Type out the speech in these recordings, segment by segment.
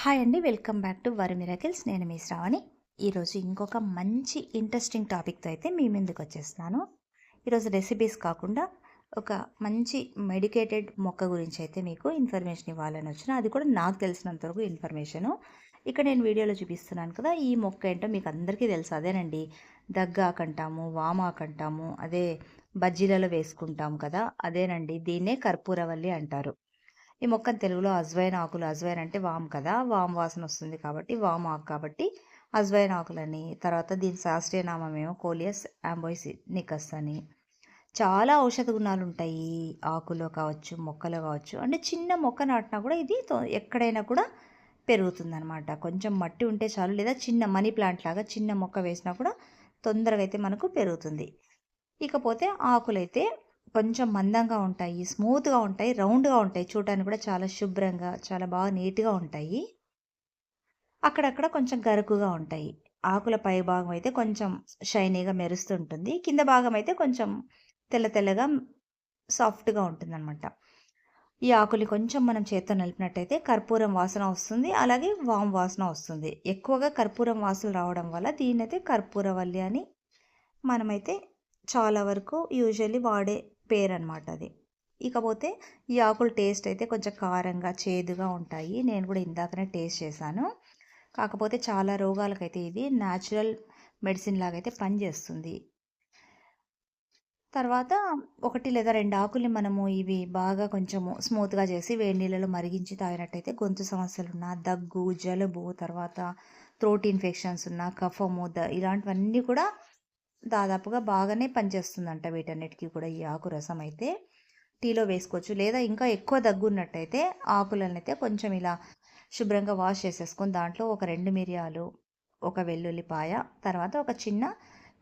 Hi అండి. Welcome back to worry miracles. నేను మీ శ్రావణి. ఈరోజు ఇంకొక మంచి ఇంట్రెస్టింగ్ టాపిక్తో అయితే మీ ముందుకు వచ్చేస్తున్నాను. ఈరోజు రెసిపీస్ కాకుండా ఒక మంచి మెడికేటెడ్ మొక్క గురించి అయితే మీకు ఇన్ఫర్మేషన్ ఇవ్వాలని వచ్చిన, అది కూడా నాకు తెలిసినంత వరకు ఇన్ఫర్మేషను. ఇక్కడ నేను వీడియోలో చూపిస్తున్నాను కదా, ఈ మొక్క ఏంటో మీకు అందరికీ తెలుసు. అదేనండి, దగ్గాకంటాము, వామాకంటాము, అదే బజ్జీలలో వేసుకుంటాము కదా, అదేనండి. దీన్నే కర్పూరవల్లి అంటారు. ఈ మొక్కను తెలుగులో అజ్వైన్ ఆకులు, అజ్వైన్ అంటే వామ్ కదా, వామ్ వాసన వస్తుంది కాబట్టి వామ్ ఆకు కాబట్టి అజ్వైన్ ఆకులని. తర్వాత దీని శాస్త్రీయ నామం ఏమో కోలియస్ అంబోయినికస్ అని. చాలా ఔషధ గుణాలు ఉంటాయి ఈ ఆకులో కావచ్చు, మొక్కలో కావచ్చు. అంటే చిన్న మొక్క నాటినా కూడా ఇది ఎక్కడైనా కూడా పెరుగుతుందనమాట. కొంచెం మట్టి ఉంటే చాలు, లేదా చిన్న మనీ ప్లాంట్ లాగా చిన్న మొక్క వేసినా కూడా తొందరగా అయితే మనకు పెరుగుతుంది. ఇకపోతే ఆకులైతే కొంచెం మందంగా ఉంటాయి, స్మూత్గా ఉంటాయి, రౌండ్గా ఉంటాయి. చూడటానికి కూడా చాలా శుభ్రంగా, చాలా బాగా నీట్గా ఉంటాయి. అక్కడక్కడ కొంచెం గరుకుగా ఉంటాయి. ఆకుల పై భాగం అయితే కొంచెం షైనీగా మెరుస్తుంటుంది. కింద భాగం అయితే కొంచెం తెల్ల తెల్లగా సాఫ్ట్గా ఉంటుందన్నమాట. ఈ ఆకుల్ని కొంచెం మనం చేత్తో నలిపినట్టయితే కర్పూరం వాసన వస్తుంది, అలాగే వాము వాసన వస్తుంది. ఎక్కువగా కర్పూరం వాసన రావడం వల్ల దీన్నైతే కర్పూరవల్లి అని మనమైతే చాలా వరకు యూజువల్లీ వాడే పేరనమాట అది. ఇకపోతే ఈ ఆకుల టేస్ట్ అయితే కొంచెం కారంగా, చేదుగా ఉంటాయి. నేను కూడా ఇందాకనే టేస్ట్ చేశాను. కాకపోతే చాలా రోగాలకైతే ఇది న్యాచురల్ మెడిసిన్ లాగైతే పనిచేస్తుంది. తర్వాత 1 లేదా 2 ఆకుల్ని మనము ఇవి బాగా కొంచెము స్మూత్‌గా చేసి వేడి నీళ్ళలో మరిగించి తాగినట్టయితే గొంతు సమస్యలున్న, దగ్గు, జలుబు, తర్వాత థ్రోట్ ఇన్ఫెక్షన్స్ ఉన్న, కఫము, ఇలాంటివన్నీ కూడా దాదాపుగా బాగానే పనిచేస్తుందంట వీటన్నిటికీ కూడా ఈ ఆకు రసం అయితే. టీలో వేసుకోవచ్చు, లేదా ఇంకా ఎక్కువ దగ్గున్నట్టయితే ఆకులనైతే కొంచెం ఇలా శుభ్రంగా వాష్ చేసేసుకొని దాంట్లో ఒక 2 మిరియాలు, ఒక వెల్లుల్లిపాయ, తర్వాత ఒక చిన్న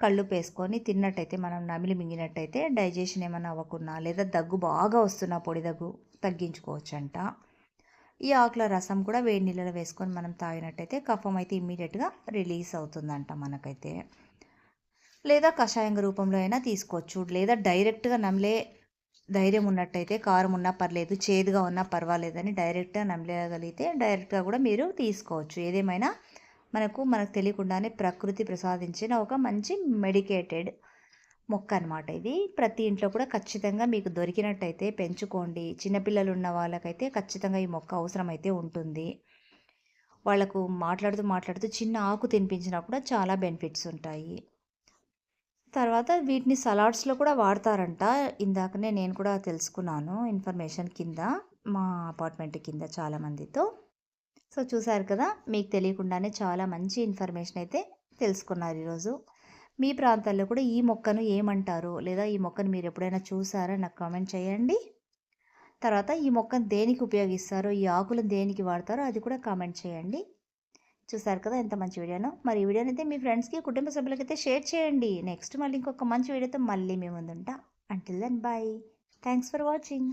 కల్లుప్పు వేసుకొని తిన్నట్టయితే, మనం నమిలి మింగినట్టయితే డైజెషన్ ఏమైనా అవ్వకున్నా, లేదా దగ్గు బాగా వస్తున్న పొడి దగ్గు తగ్గించుకోవచ్చంట. ఈ ఆకుల రసం కూడా వేడి నీళ్ళలో వేసుకొని మనం తాగినట్టయితే కఫం అయితే ఇమ్మీడియట్గా రిలీజ్ అవుతుందంట మనకైతే. లేదా కషాయం రూపంలో అయినా తీసుకోవచ్చు, లేదా డైరెక్ట్గా నమిలే ధైర్యం ఉన్నట్టయితే కారం ఉన్నా పర్లేదు, చేదుగా ఉన్నా పర్వాలేదని డైరెక్ట్గా నమిలేయగలిగితే డైరెక్ట్గా కూడా మీరు తీసుకోవచ్చు. ఏదేమైనా మనకు తెలియకుండానే ప్రకృతి ప్రసాదించిన ఒక మంచి మెడికేటెడ్ మొక్క అనమాట ఇది. ప్రతి ఇంట్లో కూడా ఖచ్చితంగా మీకు దొరికినట్టయితే పెంచుకోండి. చిన్నపిల్లలు ఉన్న వాళ్ళకైతే ఖచ్చితంగా ఈ మొక్క అవసరమైతే ఉంటుంది. వాళ్లకు మాట్లాడుతూ చిన్న ఆకు తినిపించినా కూడా చాలా బెనిఫిట్స్ ఉంటాయి. తర్వాత వీటిని సలాడ్స్లో కూడా వాడతారంట. ఇందాకనే నేను కూడా తెలుసుకున్నాను ఇన్ఫర్మేషన్ కింద, మా అపార్ట్మెంట్ కింద చాలామందితో. సో చూసారు కదా, మీకు తెలియకుండానే చాలా మంచి ఇన్ఫర్మేషన్ అయితే తెలుసుకున్నారు ఈరోజు. మీ ప్రాంతాల్లో కూడా ఈ మొక్కను ఏమంటారు, లేదా ఈ మొక్కను మీరు ఎప్పుడైనా చూసారా నాకు కామెంట్ చేయండి. తర్వాత ఈ మొక్కను దేనికి ఉపయోగిస్తారో, ఈ ఆకులను దేనికి వాడతారో అది కూడా కామెంట్ చేయండి. చూసారు కదా ఎంత మంచి వీడియోనో. మరి ఈ వీడియోని అయితే మీ ఫ్రెండ్స్కి, కుటుంబ సభ్యులకైతే షేర్ చేయండి. నెక్స్ట్ మళ్ళీ ఇంకొక మంచి వీడియోతో మళ్ళీ మీ ముందుంటా. Until then bye. Thanks for watching.